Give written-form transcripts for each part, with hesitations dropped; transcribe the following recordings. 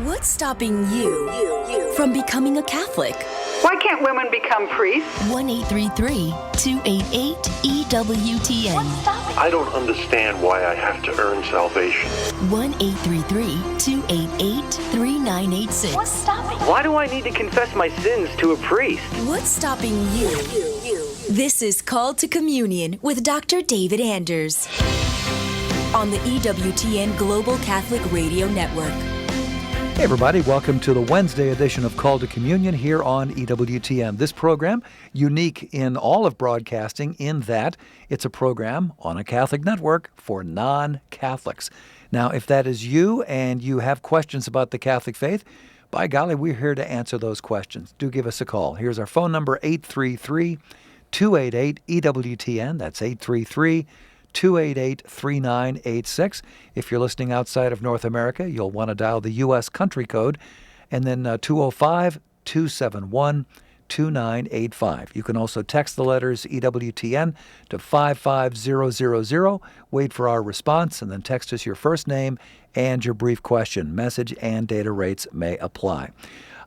What's stopping you from becoming a Catholic? Why can't women become priests? 1-833-288-EWTN. I don't understand why I have to earn salvation. 1-833-288-3986. What's stopping? Why do I need to confess my sins to a priest? What's stopping you? This is Called to Communion with Dr. David Anders on the EWTN Global Catholic Radio Network. Hey everybody, welcome to the Wednesday edition of Call to Communion here on EWTN. This program, unique in all of broadcasting in that it's a program on a Catholic network for non-Catholics. Now, if that is you and you have questions about the Catholic faith, by golly, we're here to answer those questions. Do give us a call. Here's our phone number, 833-288-EWTN. That's 833-288-3986. If you're listening outside of North America, you'll want to dial the U.S. country code and then 205-271-2985. You can also text the letters EWTN to 55000. Wait for our response and then text us your first name and your brief question. Message and data rates may apply.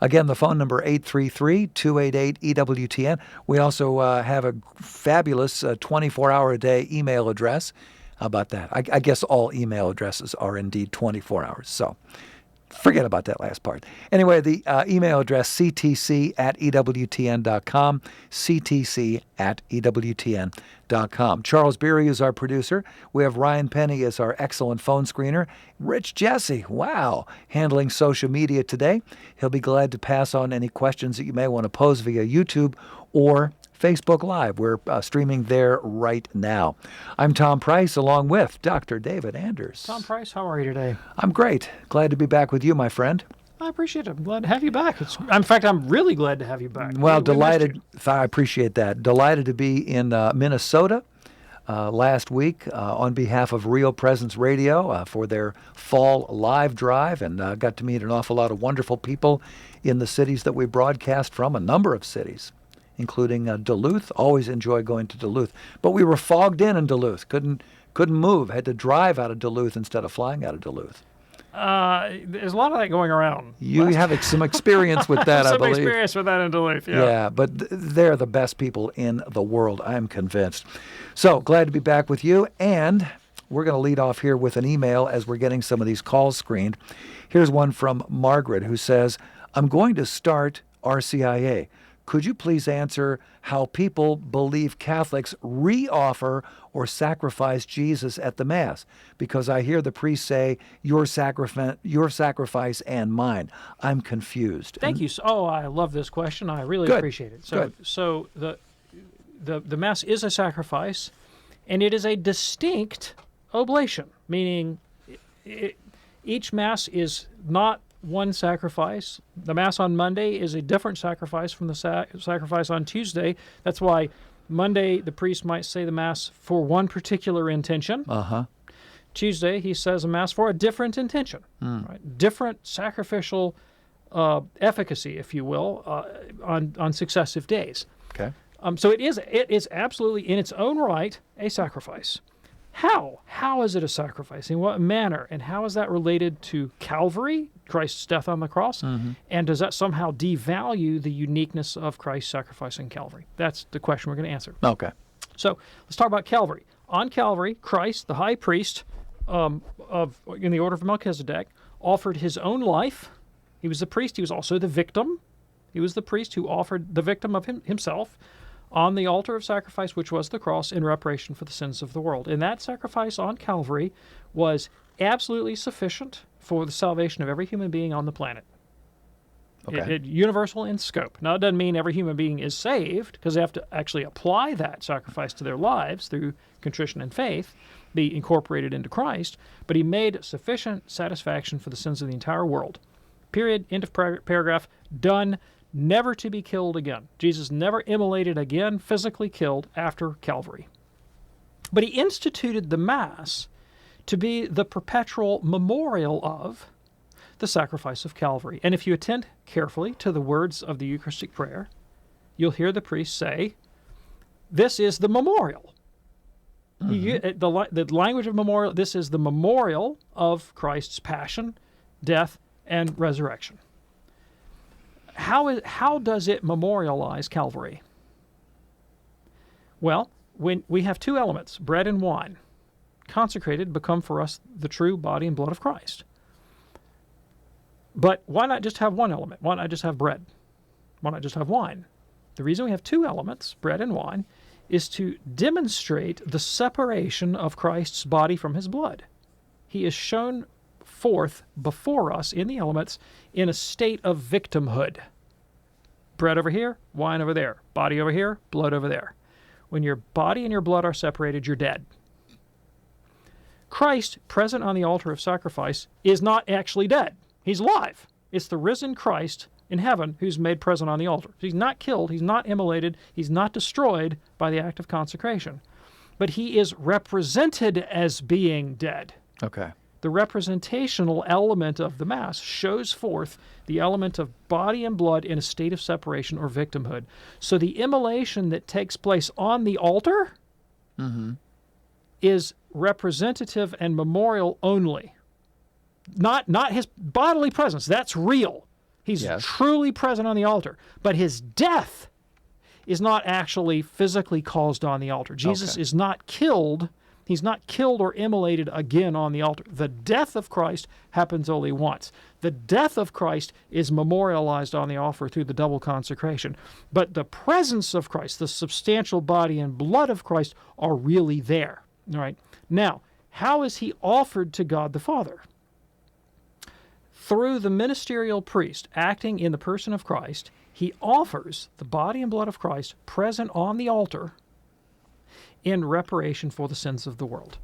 Again, the phone number 833-288-EWTN. We also have a fabulous 24-hour-a-day email address. How about that? I guess all email addresses are indeed 24 hours, so forget about that last part. Anyway, the email address, ctc@ewtn.com, ctc@ewtn.com. Charles Beery is our producer. We have Ryan Penny as our excellent phone screener. Rich Jesse, wow, handling social media today. He'll be glad to pass on any questions that you may want to pose via YouTube or Facebook Live. We're streaming there right now. I'm Tom Price, along with Dr. David Anders. Tom Price, how are you today? I'm great. Glad to be back with you, my friend. I appreciate it. I'm glad to have you back. In fact, I'm really glad to have you back. Well, We delighted. missed you. I appreciate that. Delighted to be in Minnesota last week on behalf of Real Presence Radio for their fall live drive, and got to meet an awful lot of wonderful people in the cities that we broadcast from, a number of cities, including Duluth. Always enjoy going to Duluth. But we were fogged in Duluth. Couldn't move. Had to drive out of Duluth instead of flying out of Duluth. There's a lot of that going around. You have some experience with that, I believe. Some experience with that in Duluth, yeah. Yeah, but they're the best people in the world, I'm convinced. So, glad to be back with you. And we're going to lead off here with an email as we're getting some of these calls screened. Here's one from Margaret who says, I'm going to start RCIA. Could you please answer how people believe Catholics re-offer or sacrifice Jesus at the Mass? Because I hear the priest say, your sacrifice and mine. I'm confused. Thank you. Oh, I love this question. I really appreciate it. So the Mass is a sacrifice, and it is a distinct oblation, meaning each Mass is not one sacrifice. The Mass on Monday is a different sacrifice from the sacrifice on Tuesday. That's why Monday the priest might say the Mass for one particular intention. Tuesday he says a Mass for a different intention. Right? Different sacrificial efficacy, if you will, on successive days. Okay. So it is absolutely in its own right a sacrifice. How? How is it a sacrifice? In what manner? And how is that related to Calvary, Christ's death on the cross? Mm-hmm. And does that somehow devalue the uniqueness of Christ's sacrifice in Calvary? That's the question we're going to answer. Okay. So let's talk about Calvary. On Calvary, Christ, the high priest in the order of Melchizedek, offered his own life. He was the priest. He was also the victim. He was the priest who offered the victim of himself on the altar of sacrifice, which was the cross, in reparation for the sins of the world. And that sacrifice on Calvary was absolutely sufficient for the salvation of every human being on the planet. Okay. Universal in scope. Now, it doesn't mean every human being is saved, because they have to actually apply that sacrifice to their lives through contrition and faith, be incorporated into Christ, but he made sufficient satisfaction for the sins of the entire world. Period. End of paragraph. Done. Never to be killed again. Jesus never immolated again, physically killed after Calvary. But he instituted the Mass to be the perpetual memorial of the sacrifice of Calvary. And if you attend carefully to the words of the Eucharistic prayer, you'll hear the priest say, this is the memorial. The language of memorial, this is the memorial of Christ's passion, death, and resurrection. How does it memorialize Calvary? Well, when we have two elements, bread and wine, consecrated, become for us the true body and blood of Christ. But why not just have one element? Why not just have bread? Why not just have wine? The reason we have two elements, bread and wine, is to demonstrate the separation of Christ's body from his blood. He is shown forth before us in the elements in a state of victimhood. Bread over here, wine over there. Body over here, blood over there. When your body and your blood are separated, you're dead. Christ, present on the altar of sacrifice, is not actually dead. He's alive. It's the risen Christ in heaven who's made present on the altar. He's not killed, he's not immolated, he's not destroyed by the act of consecration. But he is represented as being dead. Okay. The representational element of the Mass shows forth the element of body and blood in a state of separation or victimhood. So the immolation that takes place on the altar is representative and memorial only. Not his bodily presence. That's real. He's truly present on the altar. But his death is not actually physically caused on the altar. Jesus is not killed. He's not killed or immolated again on the altar. The death of Christ happens only once. The death of Christ is memorialized on the altar through the double consecration. But the presence of Christ, the substantial body and blood of Christ, are really there. All right. Now, how is he offered to God the Father? Through the ministerial priest acting in the person of Christ, he offers the body and blood of Christ present on the altar in reparation for the sins of the world.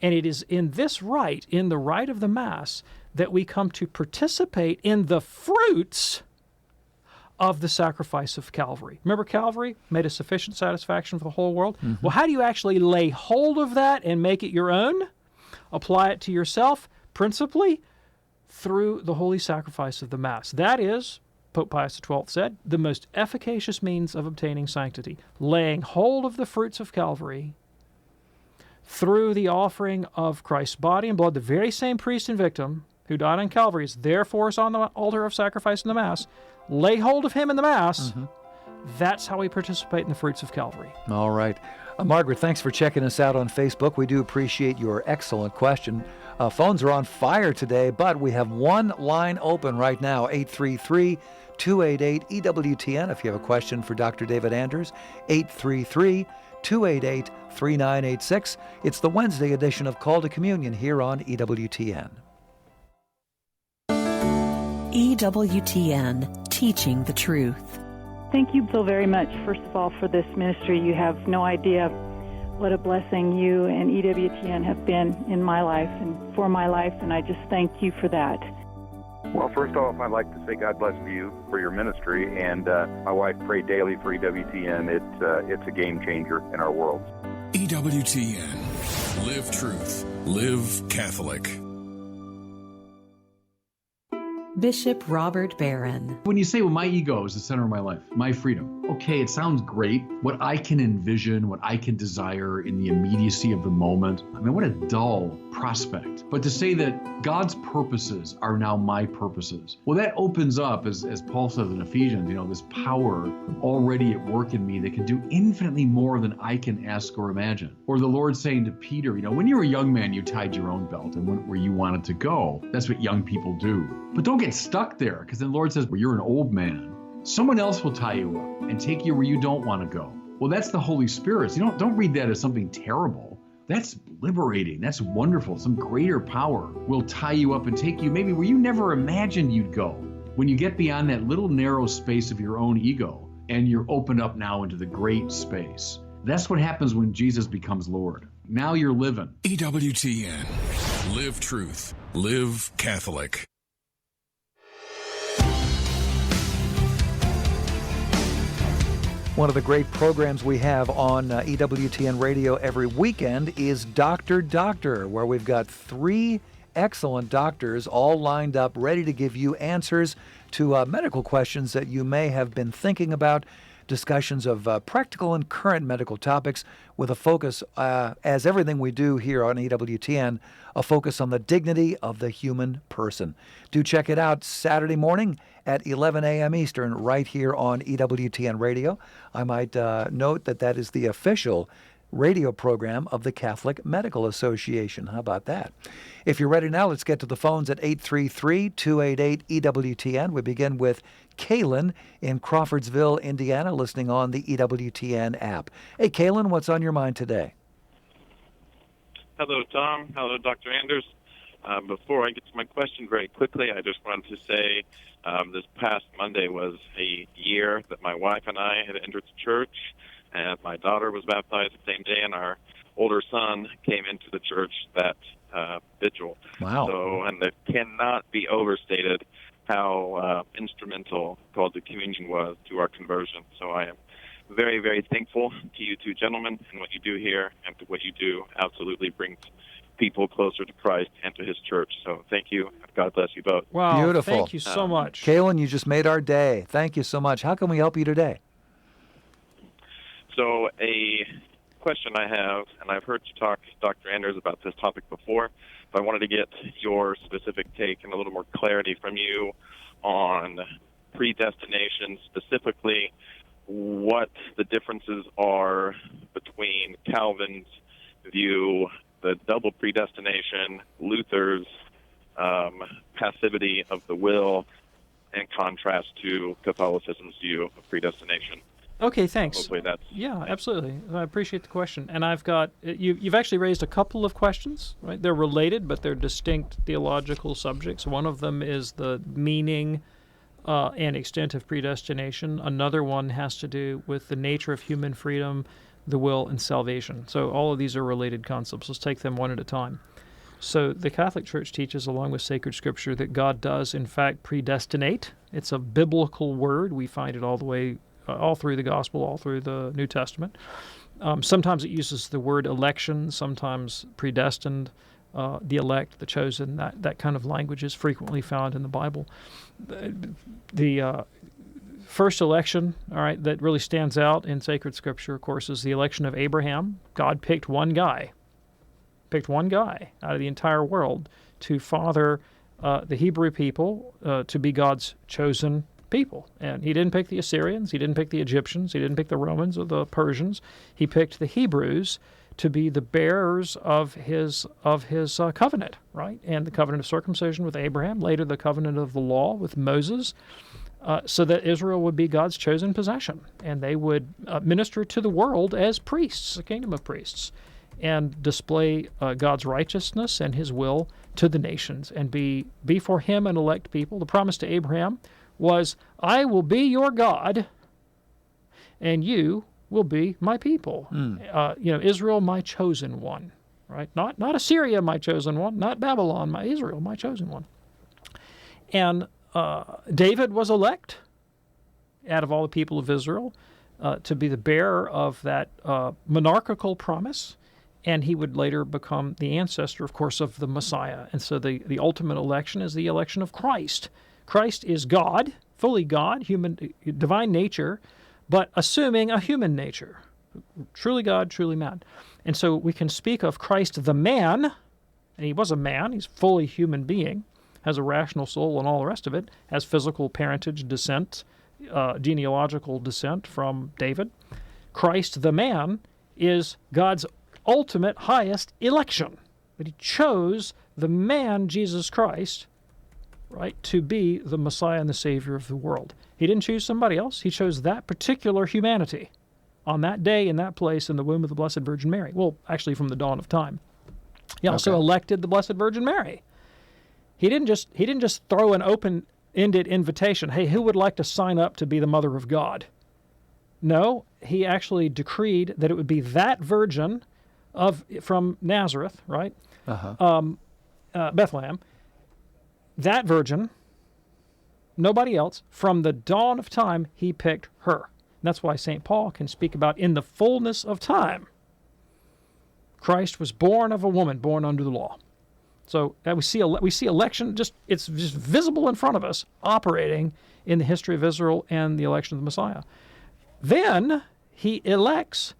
And it is in this rite, in the rite of the Mass, that we come to participate in the fruits of the sacrifice of Calvary. Remember, Calvary made a sufficient satisfaction for the whole world? Well, how do you actually lay hold of that and make it your own? Apply it to yourself, principally through the holy sacrifice of the Mass. That is, Pope Pius XII said, the most efficacious means of obtaining sanctity, laying hold of the fruits of Calvary through the offering of Christ's body and blood. The very same priest and victim who died on Calvary is therefore on the altar of sacrifice in the Mass. Lay hold of him in the Mass. That's how we participate in the fruits of Calvary. All right. Margaret, thanks for checking us out on Facebook. We do appreciate your excellent question. Phones are on fire today, but we have one line open right now, 833-288-EWTN. If you have a question for Dr. David Anders, 833-288-3986. It's the Wednesday edition of Call to Communion here on EWTN. EWTN, teaching the truth. Thank you so very much, first of all, for this ministry. You have no idea what a blessing you and EWTN have been in my life and for my life, and I just thank you for that. Well, first off, I'd like to say God bless you for your ministry, and my wife prayed daily for EWTN. It's a game changer in our world. EWTN. Live truth. Live Catholic. Bishop Robert Barron. When you say, well, my ego is the center of my life, my freedom, okay, it sounds great. What I can envision, what I can desire in the immediacy of the moment, I mean, what a dull prospect. But to say that God's purposes are now my purposes, well, that opens up, as Paul says in Ephesians, this power already at work in me that can do infinitely more than I can ask or imagine. Or the Lord saying to Peter, when you were a young man, you tied your own belt and went where you wanted to go. That's what young people do. But don't get stuck there, because then the Lord says, well, you're an old man. Someone else will tie you up and take you where you don't want to go. Well, that's the Holy Spirit. So don't read that as something terrible. That's liberating. That's wonderful. Some greater power will tie you up and take you maybe where you never imagined you'd go. When you get beyond that little narrow space of your own ego and you're opened up now into the great space. That's what happens when Jesus becomes Lord. Now you're living. EWTN. Live truth. Live Catholic. One of the great programs we have on EWTN Radio every weekend is Dr. Doctor, where we've got 3 excellent doctors all lined up, ready to give you answers to medical questions that you may have been thinking about, discussions of practical and current medical topics with a focus, as everything we do here on EWTN, a focus on the dignity of the human person. Do check it out Saturday morning at 11 a.m. Eastern right here on EWTN Radio. I might note that is the official radio program of the Catholic Medical Association. How about that? If you're ready now, let's get to the phones at 833-288-EWTN. We begin with Kaylin in Crawfordsville, Indiana, listening on the EWTN app. Hey, Kaylin, what's on your mind today? Hello, Tom. Hello, Dr. Anders. Before I get to my question very quickly, I just wanted to say this past Monday was a year that my wife and I had entered the church, and my daughter was baptized the same day, and our older son came into the church that vigil. Wow. So, and it cannot be overstated how instrumental called the communion was to our conversion. So I am very, very thankful to you two gentlemen and what you do here, and to what you do absolutely brings people closer to Christ and to his church. So thank you. God bless you both. Wow. Beautiful. Thank you so much. Kaylin, you just made our day. Thank you so much. How can we help you today? So a question I have, and I've heard you talk, Dr. Anders, about this topic before, but I wanted to get your specific take and a little more clarity from you on predestination, specifically what the differences are between Calvin's view, the double predestination, Luther's passivity of the will, in contrast to Catholicism's view of predestination. Okay, thanks. Hopefully that's... Yeah, absolutely. I appreciate the question. And I've got, you've actually raised a couple of questions, right? They're related, but they're distinct theological subjects. One of them is the meaning and extent of predestination. Another one has to do with the nature of human freedom, the will, and salvation. So all of these are related concepts. Let's take them one at a time. So the Catholic Church teaches, along with sacred scripture, that God does, in fact, predestinate. It's a biblical word. We find it all the way all through the Gospel, all through the New Testament. Sometimes it uses the word election, sometimes predestined, the elect, the chosen. That kind of language is frequently found in the Bible. The first election, all right, that really stands out in sacred scripture, of course, is the election of Abraham. God picked one guy out of the entire world to father the Hebrew people, to be God's chosen people. And he didn't pick the Assyrians, he didn't pick the Egyptians, he didn't pick the Romans or the Persians. He picked the Hebrews to be the bearers of his covenant, right? And the covenant of circumcision with Abraham, later the covenant of the law with Moses, so that Israel would be God's chosen possession, and they would minister to the world as priests, a kingdom of priests, and display God's righteousness and his will to the nations, and be for him an elect people. The promise to Abraham was, I will be your God, and you will be my people. Israel, my chosen one, right? Not Assyria, my chosen one, not Babylon, Israel, my chosen one. And David was elect out of all the people of Israel to be the bearer of that monarchical promise, and he would later become the ancestor, of course, of the Messiah. And so the ultimate election is the election of Christ. Christ is God, fully God, human, divine nature, but assuming a human nature. Truly God, truly man. And so we can speak of Christ the man, and he was a man, he's fully human being, has a rational soul and all the rest of it, has physical parentage, descent, genealogical descent from David. Christ the man is God's ultimate highest election. But he chose the man, Jesus Christ, right, to be the Messiah and the Savior of the world. He didn't choose somebody else. He chose that particular humanity on that day, in that place, in the womb of the Blessed Virgin Mary. Well, actually from the dawn of time. He also elected the Blessed Virgin Mary. He didn't just throw an open-ended invitation, hey, who would like to sign up to be the mother of God? No, he actually decreed that it would be that virgin from Nazareth, right? Bethlehem. That virgin, nobody else, from the dawn of time, he picked her. And that's why St. Paul can speak about in the fullness of time, Christ was born of a woman, born under the law. So we see election, it's just visible in front of us, operating in the history of Israel and the election of the Messiah. Then he elects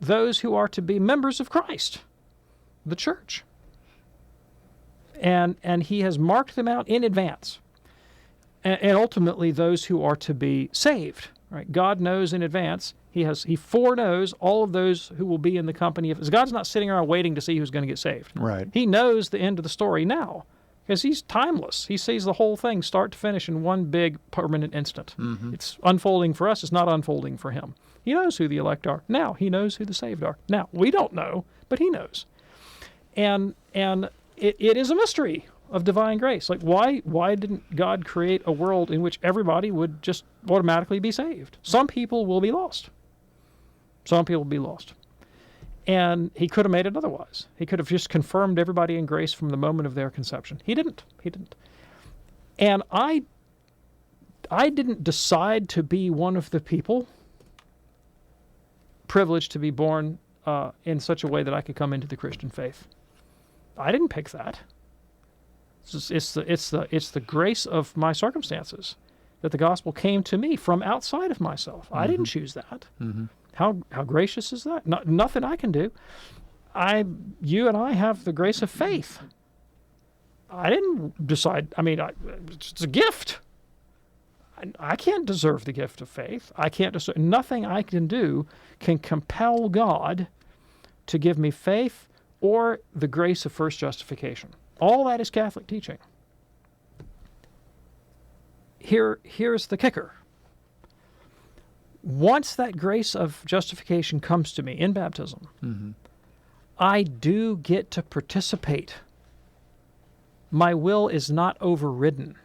those who are to be members of Christ, the church. And he has marked them out in advance. And ultimately those who are to be saved. Right? God knows in advance. He foreknows all of those who will be in the company of. God's not sitting around waiting to see who's going to get saved. Right. He knows the end of the story now, because he's timeless. He sees the whole thing start to finish in one big permanent instant. Mm-hmm. It's unfolding for us. It's not unfolding for him. He knows who the elect are now. He knows who the saved are now. We don't know, but he knows. And it is a mystery of divine grace. Like, why didn't God create a world in which everybody would just automatically be saved? Some people will be lost. Some people will be lost. And he could have made it otherwise. He could have just confirmed everybody in grace from the moment of their conception. He didn't. And I didn't decide to be one of the people privileged to be born in such a way that I could come into the Christian faith. I didn't pick that. It's the grace of my circumstances that the gospel came to me from outside of myself. Mm-hmm. I didn't choose that. Mm-hmm. How gracious is that? Nothing I can do. You and I have the grace of faith. I didn't decide. I mean, it's a gift. I can't deserve the gift of faith. I can't deserve. Nothing I can do can compel God to give me faith or the grace of first justification. All that is Catholic teaching. Here's the kicker. Once that grace of justification comes to me in baptism, mm-hmm. I do get to participate. My will is not overridden.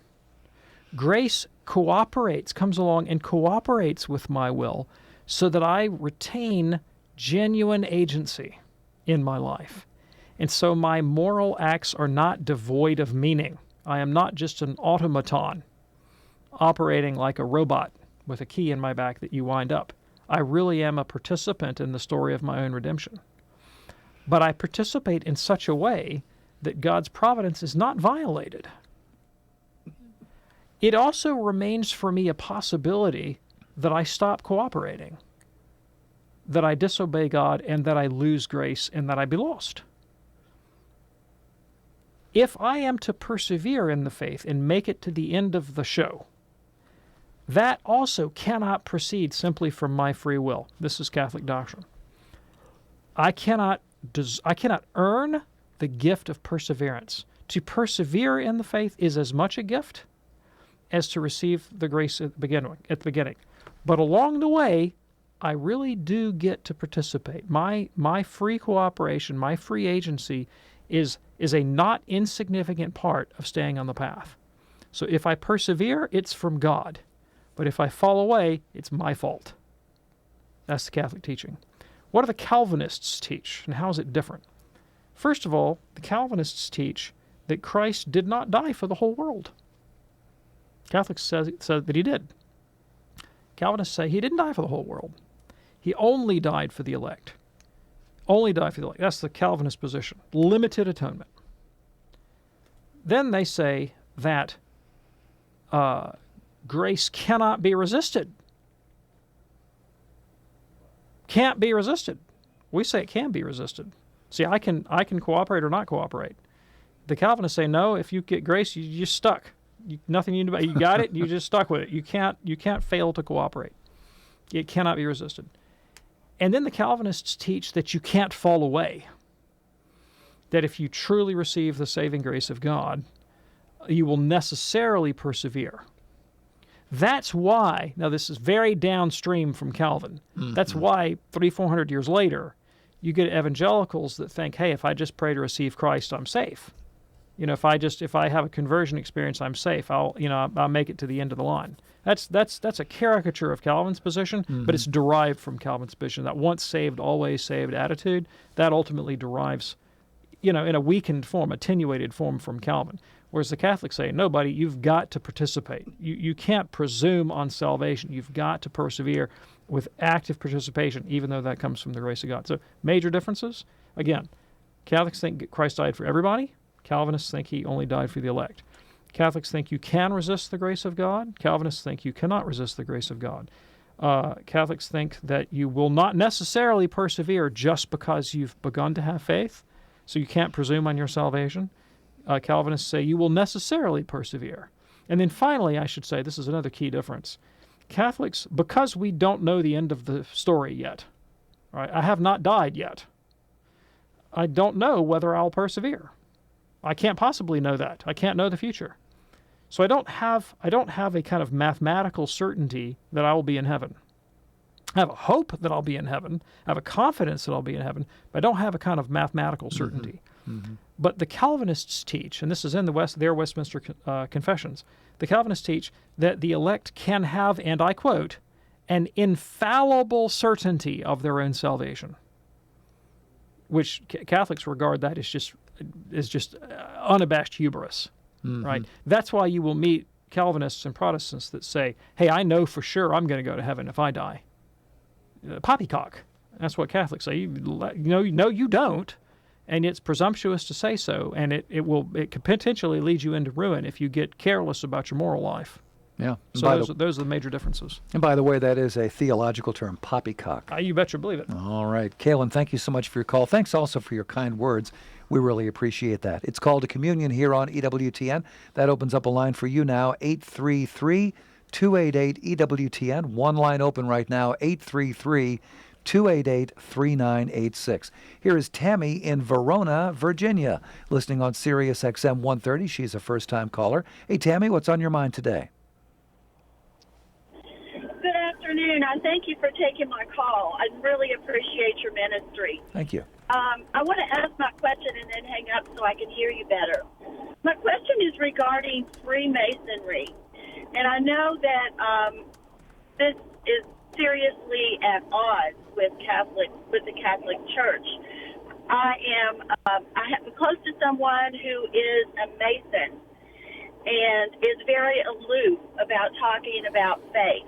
Grace comes along and cooperates with my will so that I retain genuine agency in my life. And so my moral acts are not devoid of meaning. I am not just an automaton operating like a robot with a key in my back that you wind up. I really am a participant in the story of my own redemption. But I participate in such a way that God's providence is not violated. It also remains for me a possibility that I stop cooperating, that I disobey God, and that I lose grace, and that I be lost. If I am to persevere in the faith and make it to the end of the show, that also cannot proceed simply from my free will. This is Catholic doctrine. I cannot earn the gift of perseverance. To persevere in the faith is as much a gift as to receive the grace at the beginning. But along the way, I really do get to participate. My free cooperation, my free agency is a not insignificant part of staying on the path. So if I persevere, it's from God. But if I fall away, it's my fault. That's the Catholic teaching. What do the Calvinists teach, and how is it different? First of all, the Calvinists teach that Christ did not die for the whole world. Catholics say that he did. Calvinists say he didn't die for the whole world. He only died for the elect. Only died for the elect. That's the Calvinist position. Limited atonement. Then they say that grace cannot be resisted. Can't be resisted. We say it can be resisted. See, I can cooperate or not cooperate. The Calvinists say no. If you get grace, you're just stuck. Nothing you can do about it. You got it. You just stuck with it. You can't fail to cooperate. It cannot be resisted. And then the Calvinists teach that you can't fall away. That if you truly receive the saving grace of God, you will necessarily persevere. That's why, now this is very downstream from Calvin, that's why 300-400 years later, you get evangelicals that think, hey, if I just pray to receive Christ, I'm safe. If I have a conversion experience, I'm safe. I'll make it to the end of the line. That's a caricature of Calvin's position, but it's derived from Calvin's position. That once saved, always saved attitude, that ultimately derives, in a weakened form, attenuated form from Calvin. Whereas the Catholics say, no, buddy, you've got to participate. You can't presume on salvation. You've got to persevere with active participation, even though that comes from the grace of God. So major differences. Again, Catholics think Christ died for everybody. Calvinists think he only died for the elect. Catholics think you can resist the grace of God. Calvinists think you cannot resist the grace of God. Catholics think that you will not necessarily persevere just because you've begun to have faith, so you can't presume on your salvation. Calvinists say you will necessarily persevere. And then finally, I should say, this is another key difference. Catholics, because we don't know the end of the story yet, right? I have not died yet. I don't know whether I'll persevere. I can't possibly know that. I can't know the future. So I don't have a kind of mathematical certainty that I will be in heaven. I have a hope that I'll be in heaven. I have a confidence that I'll be in heaven, but I don't have a kind of mathematical certainty. Mm-hmm. But the Calvinists teach, and this is in their Westminster Confessions, the Calvinists teach that the elect can have, and I quote, an infallible certainty of their own salvation, which Catholics regard that as just unabashed hubris, right? That's why you will meet Calvinists and Protestants that say, hey, I know for sure I'm going to go to heaven if I die. Poppycock. That's what Catholics say. No, you don't. And it's presumptuous to say so, and it could potentially lead you into ruin if you get careless about your moral life. Yeah. So those are the major differences. And by the way, that is a theological term, poppycock. You betcha believe it. All right. Kalen, thank you so much for your call. Thanks also for your kind words. We really appreciate that. It's called to communion here on EWTN. That opens up a line for you now, 833-288-EWTN. One line open right now, 833-288-3986. Here is Tammy in Verona, Virginia, listening on Sirius XM 130. She's a first-time caller. Hey, Tammy, what's on your mind today? Good afternoon. I thank you for taking my call. I really appreciate your ministry. Thank you. I want to ask my question and then hang up so I can hear you better. My question is regarding Freemasonry. And I know that this is seriously at odds with the Catholic Church. I'm close to someone who is a Mason and is very aloof about talking about faith.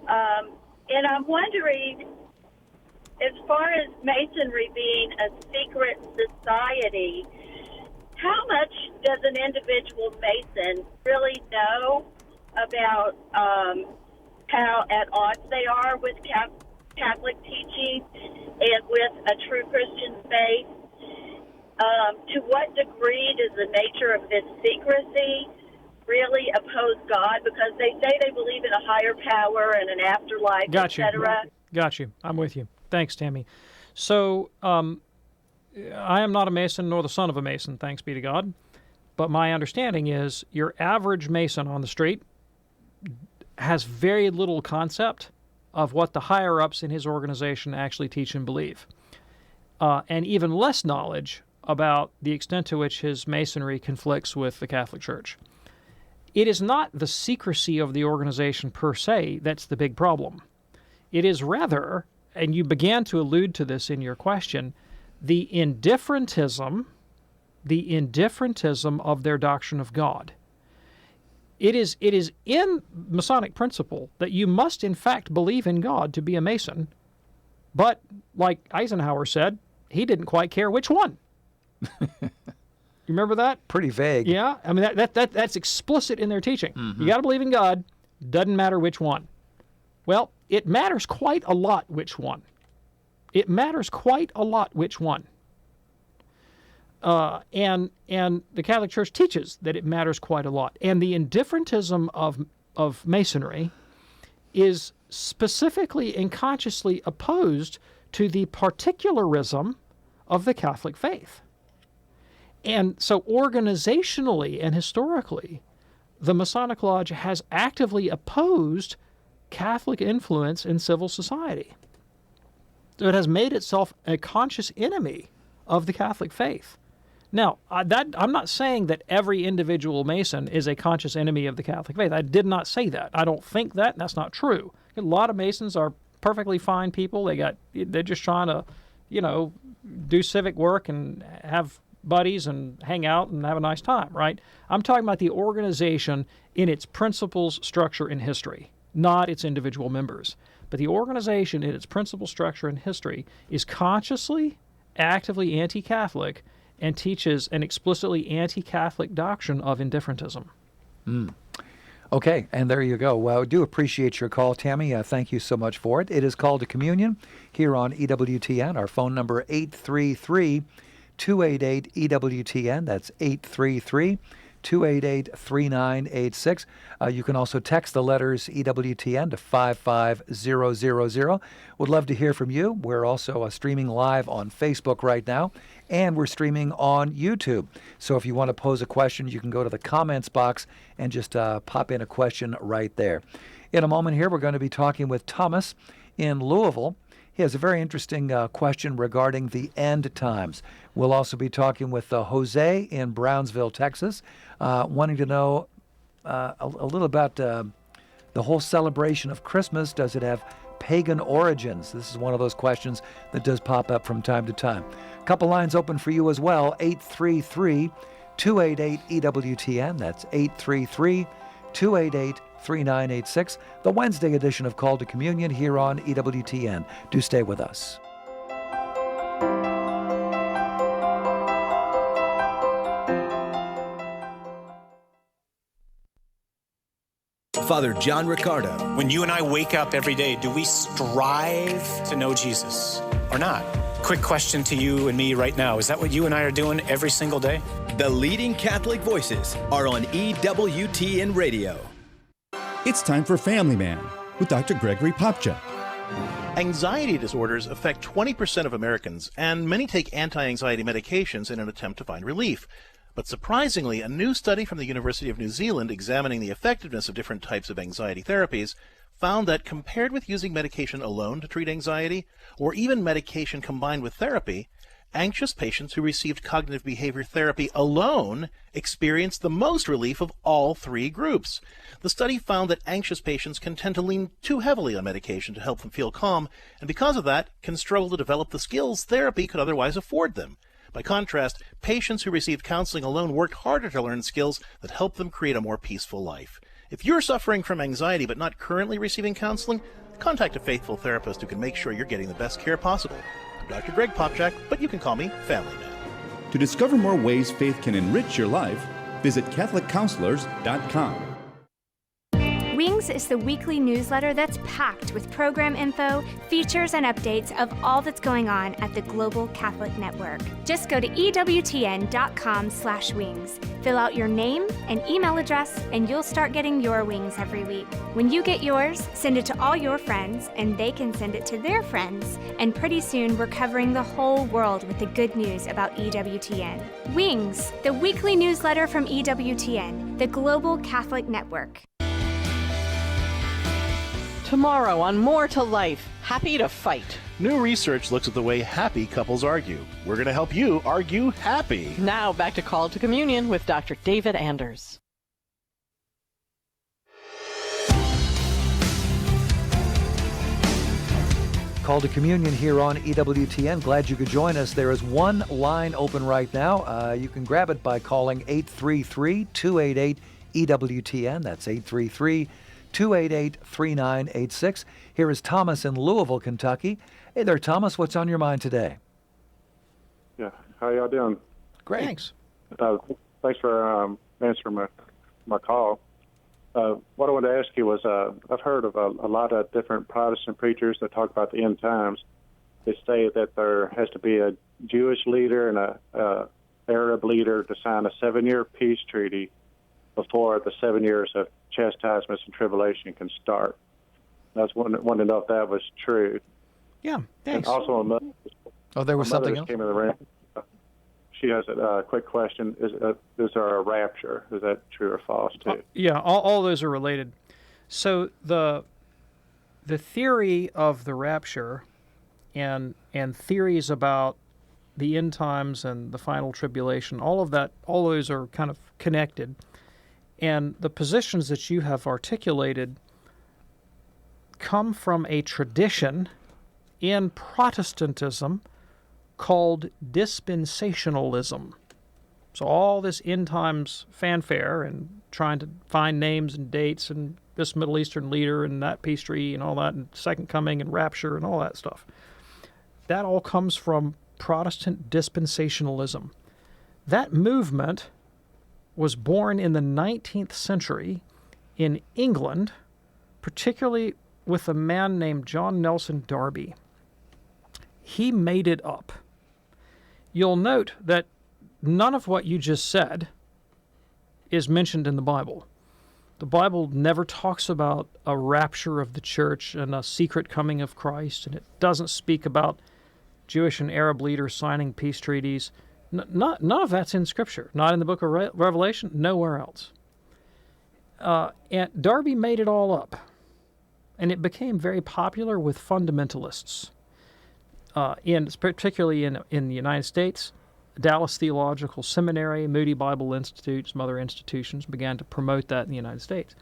And I'm wondering, as far as Masonry being a secret society, how much does an individual Mason really know about how at odds they are with Catholic teaching and with a true Christian faith? To what degree does the nature of this secrecy really oppose God? Because they say they believe in a higher power and an afterlife, etc. Got you. I'm with you. Thanks, Tammy. So I am not a Mason nor the son of a Mason, thanks be to God. But my understanding is your average Mason on the street has very little concept of what the higher-ups in his organization actually teach and believe, and even less knowledge about the extent to which his Masonry conflicts with the Catholic Church. It is not the secrecy of the organization per se that's the big problem. It is rather, and you began to allude to this in your question, the indifferentism of their doctrine of God. It is in Masonic principle that you must in fact believe in God to be a Mason, but like Eisenhower said, he didn't quite care which one. You remember that? Pretty vague. Yeah, I mean that's explicit in their teaching. Mm-hmm. You got to believe in God, doesn't matter which one. Well, it matters quite a lot which one. It matters quite a lot which one. And the Catholic Church teaches that it matters quite a lot. And the indifferentism of Masonry is specifically and consciously opposed to the particularism of the Catholic faith. And so organizationally and historically, the Masonic Lodge has actively opposed Catholic influence in civil society. So it has made itself a conscious enemy of the Catholic faith. Now, I'm not saying that every individual Mason is a conscious enemy of the Catholic faith. I did not say that. I don't think that, and that's not true. A lot of Masons are perfectly fine people. They're just trying to, do civic work and have buddies and hang out and have a nice time, right? I'm talking about the organization in its principles, structure, and history, not its individual members. But the organization in its principle, structure, and history is consciously, actively anti-Catholic and teaches an explicitly anti-Catholic doctrine of indifferentism. Okay, and there you go. Well, I do appreciate your call, Tammy. Thank you so much for it. It is Call to Communion here on EWTN. Our phone number 833-288-EWTN. That's 833-288-3986. You can also text the letters EWTN to 55000. Would love to hear from you. We're also streaming live on Facebook right now, and we're streaming on YouTube. So if you want to pose a question, you can go to the comments box and just pop in a question right there. In a moment here, we're going to be talking with Thomas in Louisville. He has a very interesting question regarding the end times. We'll also be talking with Jose in Brownsville, Texas, wanting to know a little about the whole celebration of Christmas. Does it have pagan origins? This is one of those questions that does pop up from time to time. A couple lines open for you as well, 833-288-EWTN. That's 833-288-3986. The Wednesday edition of Call to Communion here on EWTN. Do stay with us. Father John Riccardo. When you and I wake up every day, do we strive to know Jesus or not? Quick question to you and me right now. Is that what you and I are doing every single day? The leading Catholic voices are on EWTN Radio. It's time for Family Man with Dr. Gregory Popchak. Anxiety disorders affect 20% of Americans, and many take anti-anxiety medications in an attempt to find relief. But surprisingly, a new study from the University of New Zealand examining the effectiveness of different types of anxiety therapies found that compared with using medication alone to treat anxiety, or even medication combined with therapy, anxious patients who received cognitive behavior therapy alone experienced the most relief of all three groups. The study found that anxious patients can tend to lean too heavily on medication to help them feel calm, and because of that, can struggle to develop the skills therapy could otherwise afford them. By contrast, patients who received counseling alone worked harder to learn skills that help them create a more peaceful life. If you're suffering from anxiety but not currently receiving counseling, contact a faithful therapist who can make sure you're getting the best care possible. I'm Dr. Greg Popchak, but you can call me Family Man. To discover more ways faith can enrich your life, visit CatholicCounselors.com. Wings is the weekly newsletter that's packed with program info, features, and updates of all that's going on at the Global Catholic Network. Just go to EWTN.com/wings. Fill out your name and email address, and you'll start getting your wings every week. When you get yours, send it to all your friends, and they can send it to their friends. And pretty soon, we're covering the whole world with the good news about EWTN. Wings, the weekly newsletter from EWTN, the Global Catholic Network. Tomorrow on More to Life, happy to fight. New research looks at the way happy couples argue. We're going to help you argue happy. Now back to Call to Communion with Dr. David Anders. Call to Communion here on EWTN. Glad you could join us. There is one line open right now. You can grab it by calling 833-288-EWTN. That's 833-288-3986. Here is Thomas in Louisville, Kentucky. Hey there, Thomas. What's on your mind today? Yeah. How y'all doing? Great. Thanks. Thanks for answering my call. What I wanted to ask you was, I've heard of a lot of different Protestant preachers that talk about the end times. They say that there has to be a Jewish leader and a Arab leader to sign a 7-year peace treaty before the 7 years of chastisements and tribulation can start. I was wanting to know if that was true. Yeah, thanks. And also, there was something else? Came in the room. She has a quick question. Is there a rapture? Is that true or false, too? Yeah, all those are related. So the theory of the rapture and theories about the end times and the final tribulation, all those are kind of connected. And the positions that you have articulated come from a tradition in Protestantism called dispensationalism. So all this end times fanfare and trying to find names and dates and this Middle Eastern leader and that peace treaty and all that and second coming and rapture and all that stuff, that all comes from Protestant dispensationalism. That movement was born in the 19th century in England, particularly with a man named John Nelson Darby. He made it up. You'll note that none of what you just said is mentioned in the Bible. The Bible never talks about a rapture of the church and a secret coming of Christ, and it doesn't speak about Jewish and Arab leaders signing peace treaties. None of that's in Scripture. Not in the book of Revelation, nowhere else. And Darby made it all up, and it became very popular with fundamentalists, particularly in the United States. Dallas Theological Seminary, Moody Bible Institute, some other institutions began to promote that in the United States.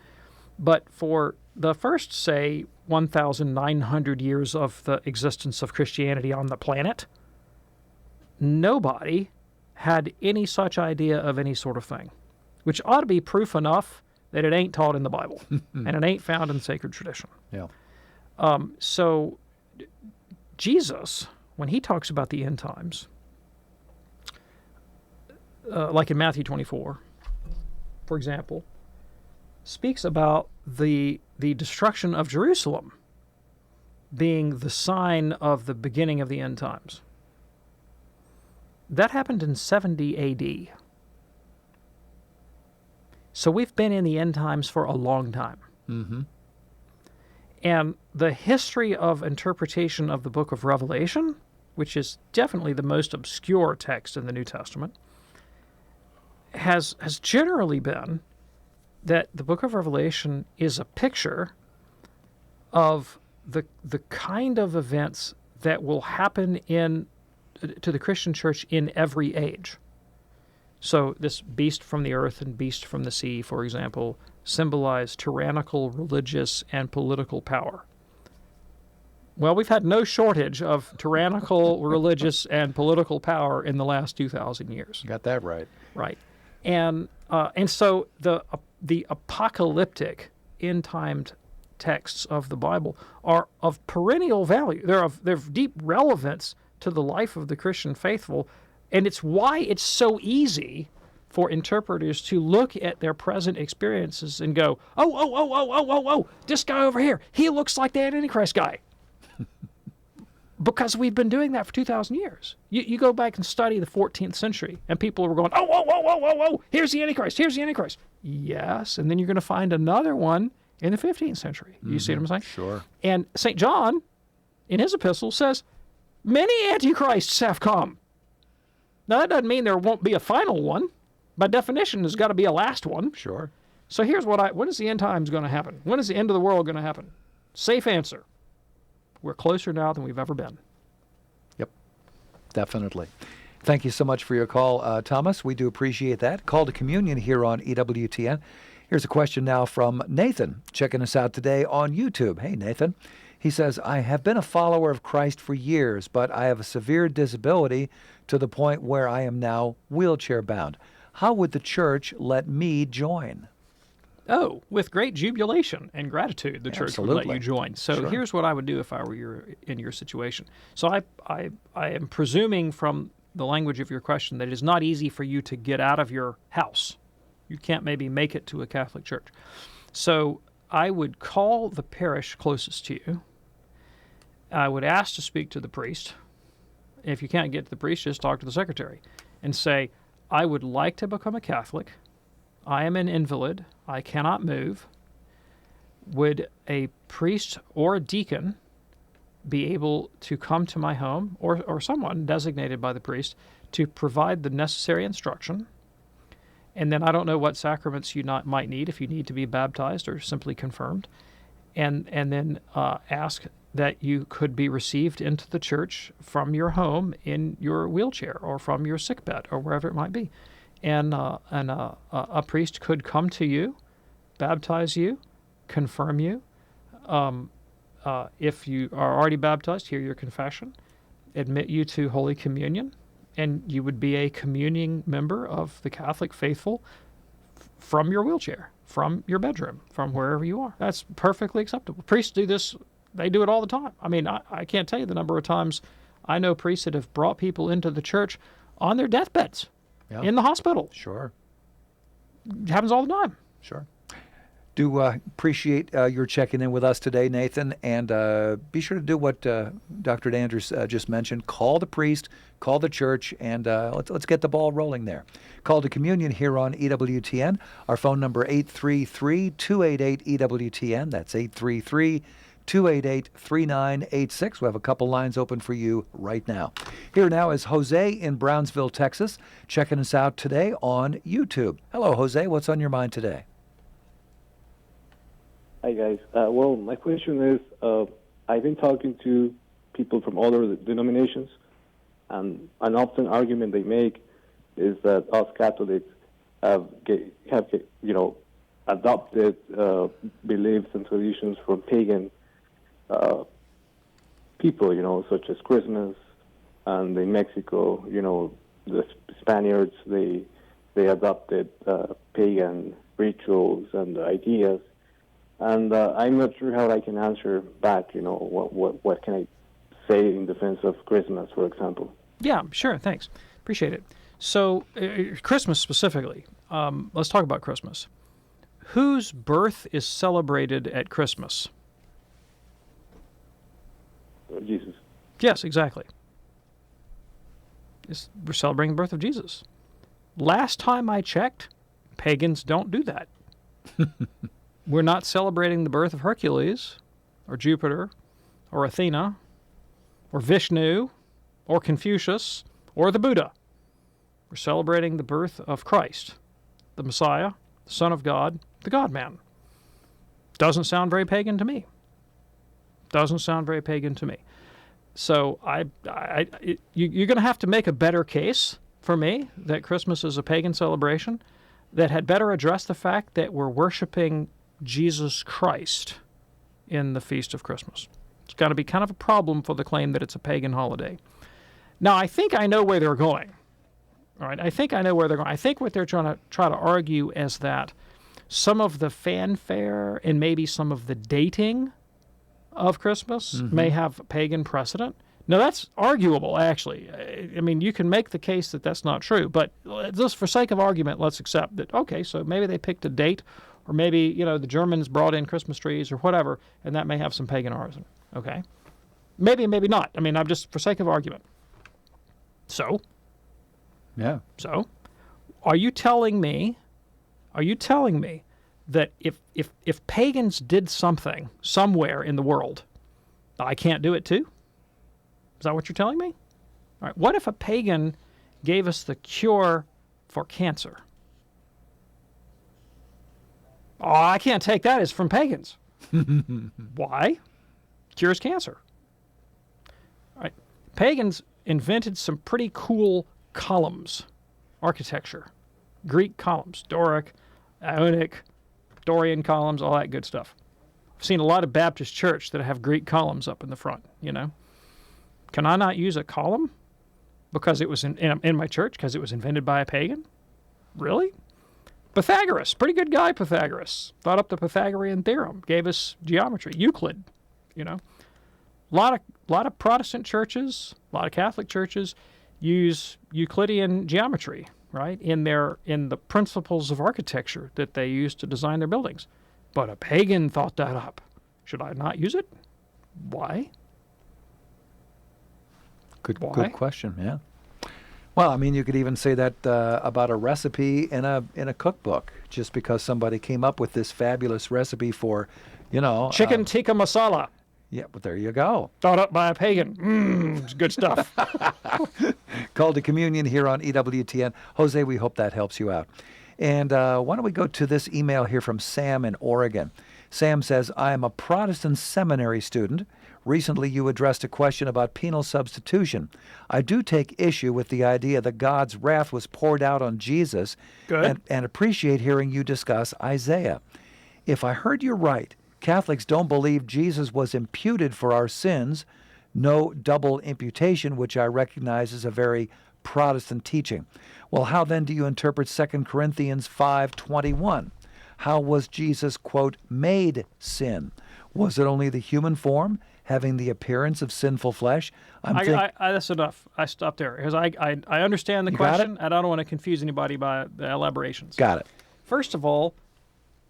But for the first, say, 1,900 years of the existence of Christianity on the planet, nobody had any such idea of any sort of thing, which ought to be proof enough that it ain't taught in the Bible and it ain't found in sacred tradition. Yeah. So Jesus, when he talks about the end times, like in Matthew 24, for example, speaks about the destruction of Jerusalem being the sign of the beginning of the end times. That happened in 70 A.D. So we've been in the end times for a long time. Mm-hmm. And the history of interpretation of the book of Revelation, which is definitely the most obscure text in the New Testament, has generally been that the book of Revelation is a picture of the kind of events that will happen to the Christian church in every age. So this beast from the earth and beast from the sea, for example, symbolize tyrannical, religious, and political power. Well, we've had no shortage of tyrannical, religious, and political power in the last 2,000 years. Got that right. Right. And so the apocalyptic end-timed texts of the Bible are of perennial value. They're of deep relevance to the life of the Christian faithful, and it's why it's so easy for interpreters to look at their present experiences and go, oh, this guy over here, he looks like the Antichrist guy. Because we've been doing that for 2,000 years. You go back and study the 14th century, and people were going, oh, here's the Antichrist, here's the Antichrist. Yes, and then you're going to find another one in the 15th century. You see what I'm saying? Sure. And St. John, in his epistle, says, many antichrists have come. Now, that doesn't mean there won't be a final one. By definition, there's got to be a last one. Sure. So here's when is the end times going to happen? When is the end of the world going to happen? Safe answer. We're closer now than we've ever been. Yep, definitely. Thank you so much for your call, Thomas. We do appreciate that. Call to communion here on EWTN. Here's a question now from Nathan, checking us out today on YouTube. Hey, Nathan. He says, I have been a follower of Christ for years, but I have a severe disability to the point where I am now wheelchair bound. How would the church let me join? Oh, with great jubilation and gratitude, the church would let you join. So here's what I would do if I were in your situation. So I am presuming from the language of your question that it is not easy for you to get out of your house. You can't maybe make it to a Catholic church. So I would call the parish closest to you. I would ask to speak to the priest. If you can't get to the priest, just talk to the secretary and say, I would like to become a Catholic. I am an invalid. I cannot move. Would a priest or a deacon be able to come to my home, or someone designated by the priest, to provide the necessary instruction? And then I don't know what sacraments you might need, if you need to be baptized or simply confirmed. And then ask that you could be received into the church from your home in your wheelchair or from your sickbed or wherever it might be. And a priest could come to you, baptize you, confirm you. If you are already baptized, hear your confession, admit you to Holy Communion, and you would be a communing member of the Catholic faithful from your wheelchair, from your bedroom, from wherever you are. That's perfectly acceptable. Priests do this. They do it all the time. I mean, I can't tell you the number of times I know priests that have brought people into the church on their deathbeds. Yeah. In the hospital. Sure. It happens all the time. Sure. Do appreciate your checking in with us today, Nathan, and be sure to do what Dr. Andrews just mentioned. Call the priest, call the church, and let's get the ball rolling there. Call to communion here on EWTN. Our phone number 833-288-EWTN. That's 833-288-3986. We have a couple lines open for you right now. Here now is Jose in Brownsville, Texas, checking us out today on YouTube. Hello, Jose. What's on your mind today? Hi, guys. Well, my question is, I've been talking to people from other denominations, and an often argument they make is that us Catholics have adopted beliefs and traditions from pagan people, such as Christmas, and in Mexico, the Spaniards, they adopted pagan rituals and ideas. And I'm not sure how I can answer back, what can I say in defense of Christmas, for example. Yeah, sure, thanks. Appreciate it. So, Christmas specifically, let's talk about Christmas. Whose birth is celebrated at Christmas? Jesus. Yes, exactly. We're celebrating the birth of Jesus. Last time I checked, pagans don't do that. We're not celebrating the birth of Hercules, or Jupiter, or Athena, or Vishnu, or Confucius, or the Buddha. We're celebrating the birth of Christ, the Messiah, the Son of God, the God-man. Doesn't sound very pagan to me. Doesn't sound very pagan to me. So you're going to have to make a better case for me that Christmas is a pagan celebration that had better address the fact that we're worshiping Jesus Christ in the Feast of Christmas. It's got to be kind of a problem for the claim that it's a pagan holiday. Now, I think I know where they're going. All right, I think I know where they're going. I think what they're trying to argue is that some of the fanfare and maybe some of the dating of Christmas may have pagan precedent. Now, that's arguable, actually. I mean, you can make the case that that's not true, but just for sake of argument, let's accept that, okay, so maybe they picked a date, or maybe, the Germans brought in Christmas trees or whatever, and that may have some pagan origin, okay? Maybe, maybe not. I mean, I'm just for sake of argument. So? Yeah. So, are you telling me that if pagans did something somewhere in the world, I can't do it too? Is that what you're telling me? All right. What if a pagan gave us the cure for cancer? Oh, I can't take that as from pagans. Why? Cures cancer. All right. Pagans invented some pretty cool columns, architecture, Greek columns, Doric, Ionic, Dorian columns, all that good stuff. I've seen a lot of Baptist church that have Greek columns up in the front, Can I not use a column because it was in my church because it was invented by a pagan? Really? Pythagoras, pretty good guy, Pythagoras. Thought up the Pythagorean theorem, gave us geometry, Euclid, A lot of Protestant churches, a lot of Catholic churches use Euclidean geometry, right, in the principles of architecture that they use to design their buildings. But a pagan thought that up. Should I not use it? Why? Good question, yeah. Well, I mean, you could even say that about a recipe in a cookbook, just because somebody came up with this fabulous recipe for, chicken tikka masala. Yeah, but there you go. Thought up by a pagan. It's good stuff. Call to communion here on EWTN. Jose, we hope that helps you out. And why don't we go to this email here from Sam in Oregon. Sam says, I am a Protestant seminary student. Recently, you addressed a question about penal substitution. I do take issue with the idea that God's wrath was poured out on Jesus. Good. And appreciate hearing you discuss Isaiah. If I heard you right, Catholics don't believe Jesus was imputed for our sins, no double imputation, which I recognize as a very Protestant teaching. Well, how then do you interpret 2 Corinthians 5:21? How was Jesus, quote, made sin? Was it only the human form, having the appearance of sinful flesh? That's enough. I stopped there because I understand the question. I don't want to confuse anybody by the elaborations. Got it. First of all,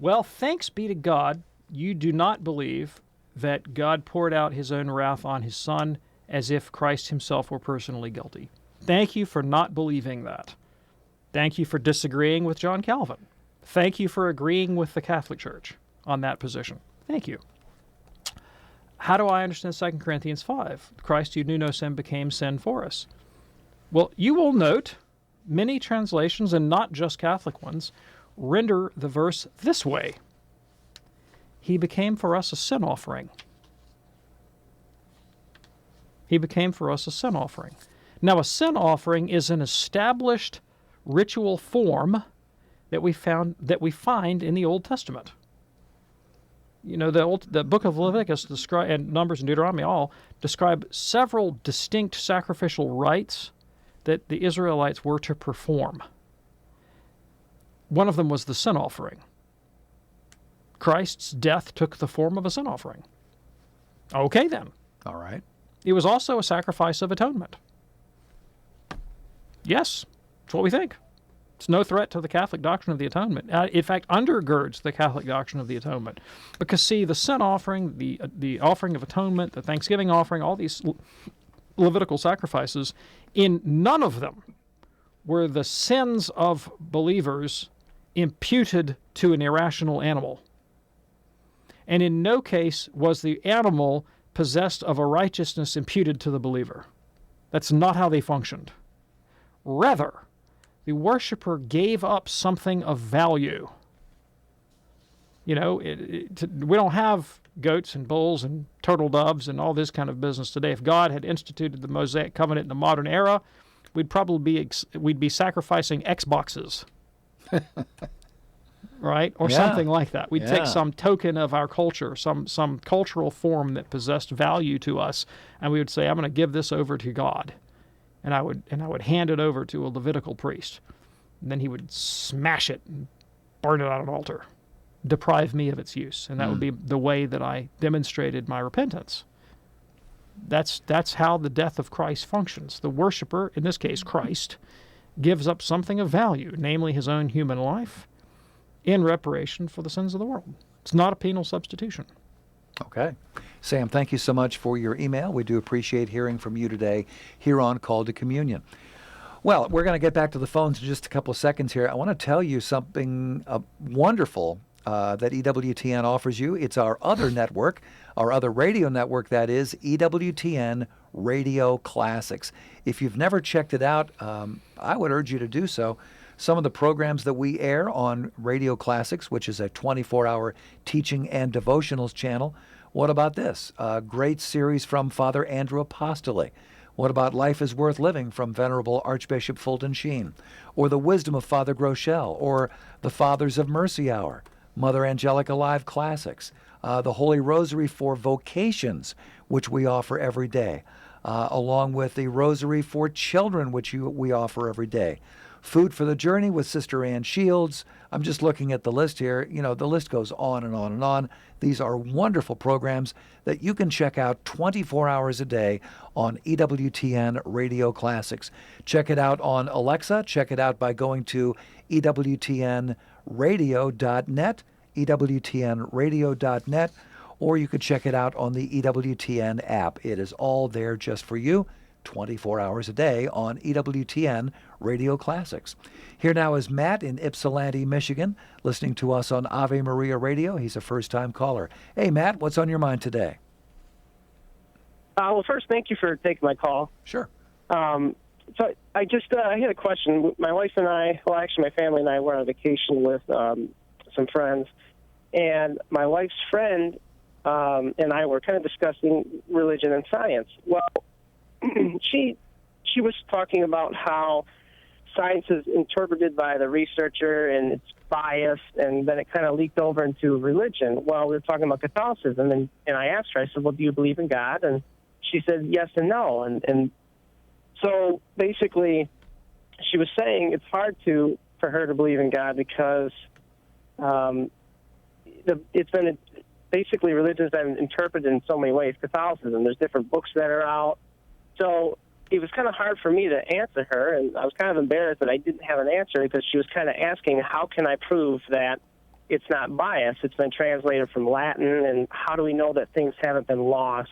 Well, thanks be to God, you do not believe that God poured out his own wrath on his Son as if Christ himself were personally guilty. Thank you for not believing that. Thank you for disagreeing with John Calvin. Thank you for agreeing with the Catholic Church on that position. Thank you. How do I understand 2 Corinthians 5? Christ who knew no sin became sin for us. Well, you will note many translations, and not just Catholic ones, render the verse this way. He became for us a sin offering. He became for us a sin offering. Now, a sin offering is an established ritual form that we find in the Old Testament. You know, the book of Leviticus and Numbers and Deuteronomy all describe several distinct sacrificial rites that the Israelites were to perform. One of them was the sin offering. Christ's death took the form of a sin offering. Okay, then. All right. It was also a sacrifice of atonement. Yes, that's what we think. It's no threat to the Catholic doctrine of the atonement. In fact, undergirds the Catholic doctrine of the atonement. Because, see, the sin offering, the offering of atonement, the Thanksgiving offering, all these Levitical sacrifices, in none of them were the sins of believers imputed to an irrational animal. And in no case was the animal possessed of a righteousness imputed to the believer. That's not how they functioned. Rather, the worshiper gave up something of value. You know, we don't have goats and bulls and turtle doves and all this kind of business today. If God had instituted the Mosaic covenant in the modern era, we'd be sacrificing Xboxes, right, or something like that. We'd take some token of our culture, some cultural form that possessed value to us, and we would say, "I'm going to give this over to God," and I would hand it over to a Levitical priest, and then he would smash it and burn it on an altar. Deprive me of its use. And that would be the way that I demonstrated my repentance. That's how the death of Christ functions. The worshiper, in this case Christ, gives up something of value, namely his own human life, in reparation for the sins of the world. It's not a penal substitution. Okay. Sam, thank you so much for your email. We do appreciate hearing from you today here on Call to Communion. Well, we're going to get back to the phones in just a couple of seconds here. I want to tell you something wonderful that EWTN offers you. It's our other network, our other radio network, that is EWTN Radio Classics. If you've never checked it out, I would urge you to do so. Some of the programs that we air on Radio Classics, which is a 24-hour teaching and devotionals channel. What about this? A great series from Father Andrew Apostoli. What about Life is Worth Living from Venerable Archbishop Fulton Sheen? Or The Wisdom of Father Groeschel? Or The Fathers of Mercy Hour? Mother Angelica Live Classics, the Holy Rosary for Vocations, which we offer every day, along with the Rosary for Children, which we offer every day. Food for the Journey with Sister Ann Shields. I'm just looking at the list here. You know, the list goes on and on and on. These are wonderful programs that you can check out 24 hours a day on EWTN Radio Classics. Check it out on Alexa. Check it out by going to EWTNradio.net, EWTNradio.net, or you could check it out on the EWTN app. It is all there just for you, 24 hours a day on EWTN Radio Classics. Here now is Matt in Ypsilanti, Michigan, listening to us on Ave Maria Radio. He's a first-time caller. Hey, Matt, what's on your mind today? Well, first, thank you for taking my call. Sure. So I had a question. My wife and I, well, actually my family and I were on vacation with some friends, and my wife's friend and I were kind of discussing religion and science. Well, she was talking about how science is interpreted by the researcher and it's biased, and then it kind of leaked over into religion. Well, we were talking about Catholicism, and I asked her, I said, well, do you believe in God? And she said yes and no. And so basically she was saying it's hard for her to believe in God because basically religion's been interpreted in so many ways. Catholicism, there's different books that are out. So it was kind of hard for me to answer her, and I was kind of embarrassed that I didn't have an answer because she was kind of asking, how can I prove that it's not biased. It's been translated from Latin, and how do we know that things haven't been lost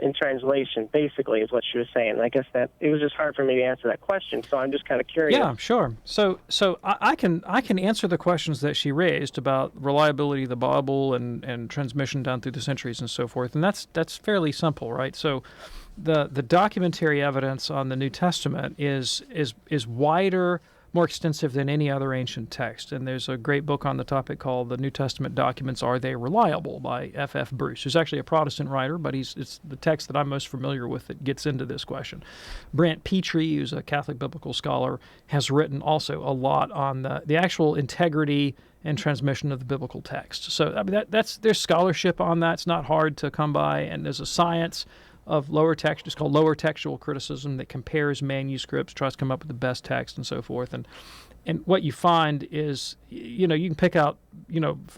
in translation, basically, is what she was saying. And I guess that it was just hard for me to answer that question, so I'm just kind of curious. Yeah, sure. So I can answer the questions that she raised about reliability of the Bible and transmission down through the centuries and so forth, and that's fairly simple, right? So the documentary evidence on the New Testament is wider, more extensive than any other ancient text. And there's a great book on the topic called The New Testament Documents, Are They Reliable? By F.F. Bruce, who's actually a Protestant writer, but it's the text that I'm most familiar with that gets into this question. Brant Petrie, who's a Catholic biblical scholar, has written also a lot on the actual integrity and transmission of the biblical text. So I mean, there's scholarship on that. It's not hard to come by, and there's a science of lower text. It's called lower textual criticism that compares manuscripts, tries to come up with the best text and so forth. And what you find is, you can pick out,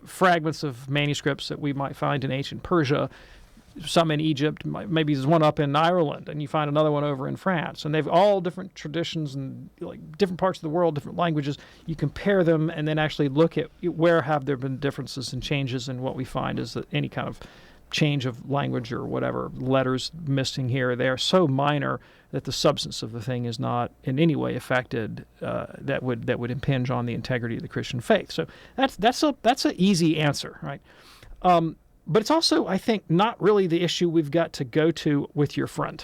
fragments of manuscripts that we might find in ancient Persia, some in Egypt, maybe there's one up in Ireland, and you find another one over in France. And they've all different traditions and different parts of the world, different languages. You compare them and then actually look at where have there been differences and changes, and what we find is that any kind of change of language or whatever, letters missing here or there, so minor that the substance of the thing is not in any way affected, that would impinge on the integrity of the Christian faith. So that's an easy answer, right? But it's also, I think, not really the issue we've got to go to with your friend.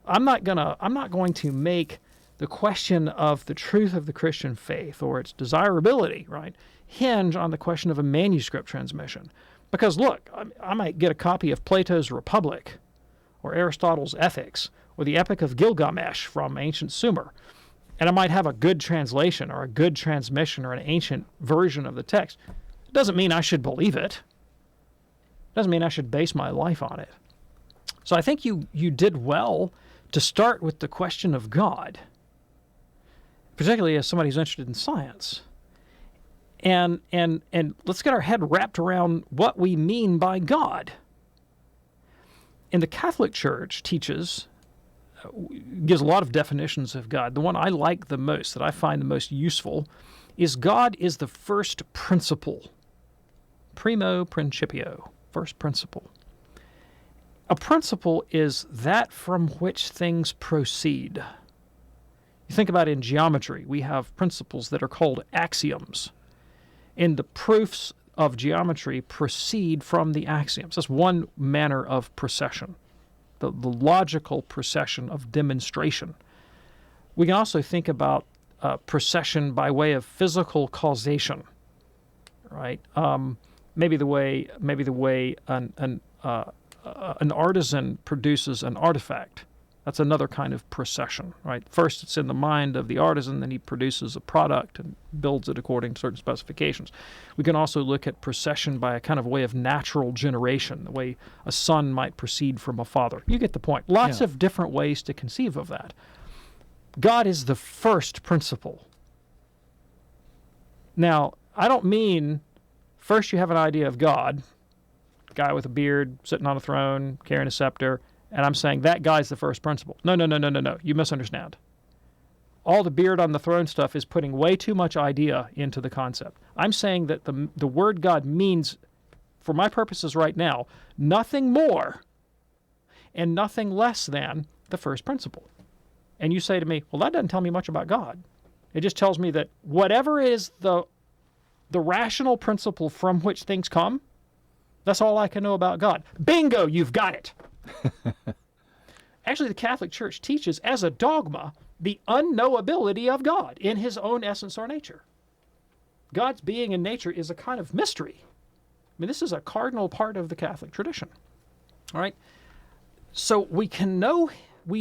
I'm not going to make the question of the truth of the Christian faith or its desirability, right, hinge on the question of a manuscript transmission. Because, look, I might get a copy of Plato's Republic or Aristotle's Ethics or the Epic of Gilgamesh from ancient Sumer, and I might have a good translation or a good transmission or an ancient version of the text. It doesn't mean I should believe it. It doesn't mean I should base my life on it. So I think you did well to start with the question of God, particularly as somebody who's interested in science. And let's get our head wrapped around what we mean by God. And the Catholic Church gives a lot of definitions of God. The one I like the most, that I find the most useful, is God is the first principle. Primo principio, first principle. A principle is that from which things proceed. You think about in geometry, we have principles that are called axioms. And the proofs of geometry proceed from the axioms. That's one manner of procession, the logical procession of demonstration. We can also think about procession by way of physical causation, right? Maybe the way an artisan produces an artifact. That's another kind of procession, right? First, it's in the mind of the artisan, then he produces a product and builds it according to certain specifications. We can also look at procession by a kind of way of natural generation, the way a son might proceed from a father. You get the point. Lots of different ways to conceive of that. God is the first principle. Now, I don't mean first you have an idea of God, guy with a beard, sitting on a throne, carrying a scepter, and I'm saying that guy's the first principle. No. You misunderstand. All the beard on the throne stuff is putting way too much idea into the concept. I'm saying that the word God means, for my purposes right now, nothing more and nothing less than the first principle. And you say to me, well, that doesn't tell me much about God. It just tells me that whatever is the rational principle from which things come, that's all I can know about God. Bingo, you've got it. Actually, the Catholic Church teaches as a dogma the unknowability of God in his own essence or nature. God's being and nature is a kind of mystery. I mean, this is a cardinal part of the Catholic tradition. All right? So we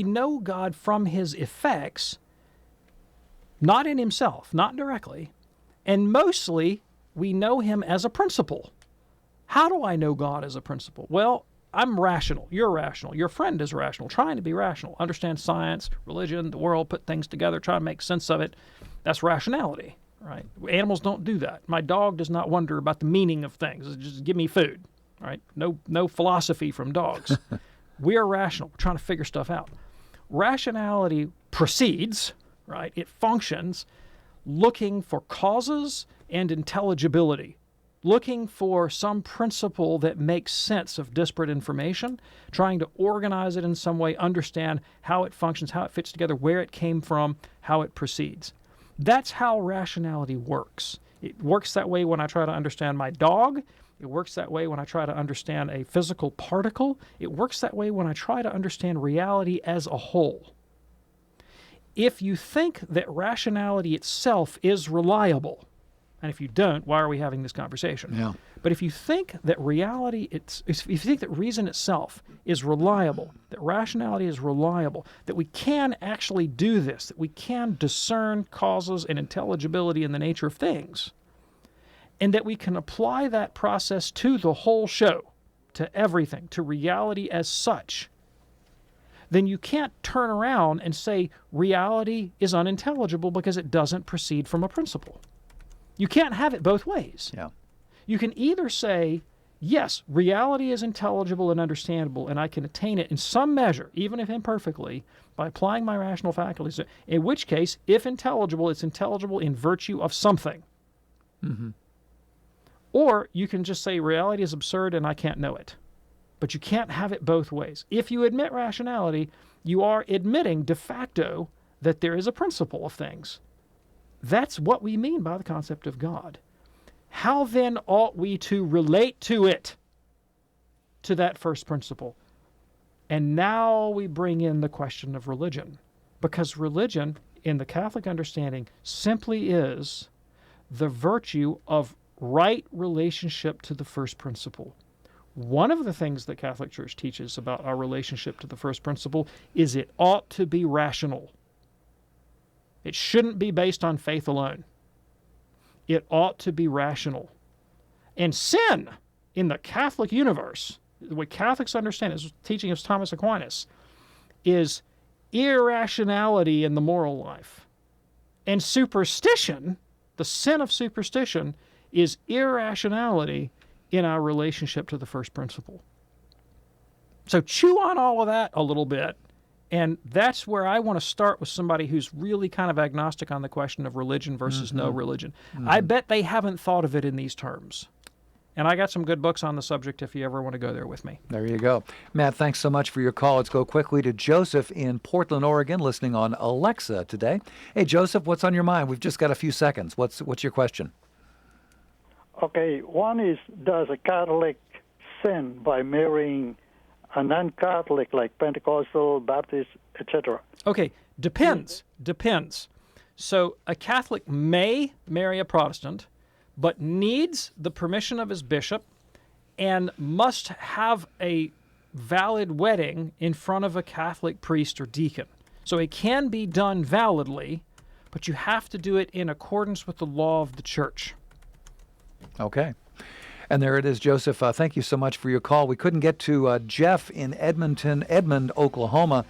know God from his effects, not in himself, not directly, and mostly we know him as a principle. How do I know God as a principle? Well, I'm rational. You're rational. Your friend is rational, trying to be rational. Understand science, religion, the world, put things together, try to make sense of it. That's rationality, right? Animals don't do that. My dog does not wonder about the meaning of things. Just give me food, right? No philosophy from dogs. We are rational. We're trying to figure stuff out. Rationality proceeds, right? It functions looking for causes and intelligibility, looking for some principle that makes sense of disparate information, trying to organize it in some way, understand how it functions, how it fits together, where it came from, how it proceeds. That's how rationality works. It works that way when I try to understand my dog. It works that way when I try to understand a physical particle. It works that way when I try to understand reality as a whole. If you think that rationality itself is reliable, and if you don't, why are we having this conversation? Yeah. But if you think that if you think that reason itself is reliable, that rationality is reliable, that we can actually do this, that we can discern causes and intelligibility in the nature of things, and that we can apply that process to the whole show, to everything, to reality as such, then you can't turn around and say reality is unintelligible because it doesn't proceed from a principle. You can't have it both ways. Yeah. You can either say, yes, reality is intelligible and understandable, and I can attain it in some measure, even if imperfectly, by applying my rational faculties, in which case, if intelligible, it's intelligible in virtue of something. Mm-hmm. Or you can just say reality is absurd and I can't know it. But you can't have it both ways. If you admit rationality, you are admitting de facto that there is a principle of things. That's what we mean by the concept of God. How then ought we to relate to it, to that first principle? And now we bring in the question of religion. Because religion, in the Catholic understanding, simply is the virtue of right relationship to the first principle. One of the things the Catholic Church teaches about our relationship to the first principle is it ought to be rational. It shouldn't be based on faith alone. It ought to be rational. And sin in the Catholic universe, the way Catholics understand it, is teaching of Thomas Aquinas, is irrationality in the moral life. And superstition, the sin of superstition, is irrationality in our relationship to the first principle. So chew on all of that a little bit, and that's where I want to start with somebody who's really kind of agnostic on the question of religion versus no religion. I bet they haven't thought of it in these terms. And I got some good books on the subject if you ever want to go there with me. There you go. Matt, thanks so much for your call. Let's go quickly to Joseph in Portland, Oregon, listening on Alexa today. Hey, Joseph, what's on your mind? We've just got a few seconds. What's your question? Okay, one is, does a Catholic sin by marrying a non-Catholic like Pentecostal, Baptist, etc.? Okay, depends. So a Catholic may marry a Protestant, but needs the permission of his bishop and must have a valid wedding in front of a Catholic priest or deacon. So it can be done validly, but you have to do it in accordance with the law of the church. Okay. And there it is, Joseph. Thank you so much for your call. We couldn't get to Jeff in Edmond, Oklahoma.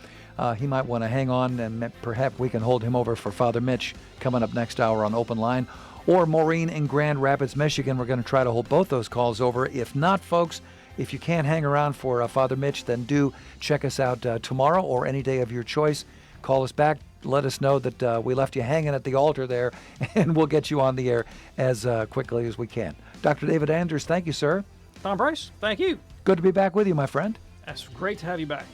He might want to hang on, and perhaps we can hold him over for Father Mitch coming up next hour on Open Line. Or Maureen in Grand Rapids, Michigan. We're going to try to hold both those calls over. If not, folks, if you can't hang around for Father Mitch, then do check us out tomorrow or any day of your choice. Call us back. Let us know that we left you hanging at the altar there, and we'll get you on the air as quickly as we can. Dr. David Anders, thank you, sir. Tom Bryce, thank you. Good to be back with you, my friend. That's great to have you back.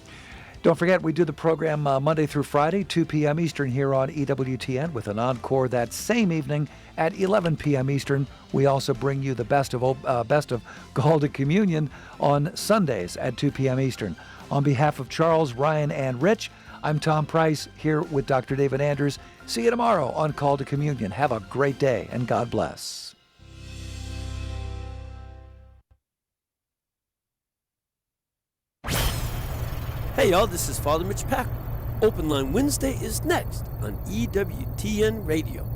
Don't forget, we do the program Monday through Friday, 2 p.m. Eastern here on EWTN, with an encore that same evening at 11 p.m. Eastern. We also bring you the best of Call to Communion on Sundays at 2 p.m. Eastern. On behalf of Charles, Ryan, and Rich, I'm Tom Price here with Dr. David Anders. See you tomorrow on Call to Communion. Have a great day, and God bless. Hey y'all, this is Father Mitch Packer. Open Line Wednesday is next on EWTN Radio.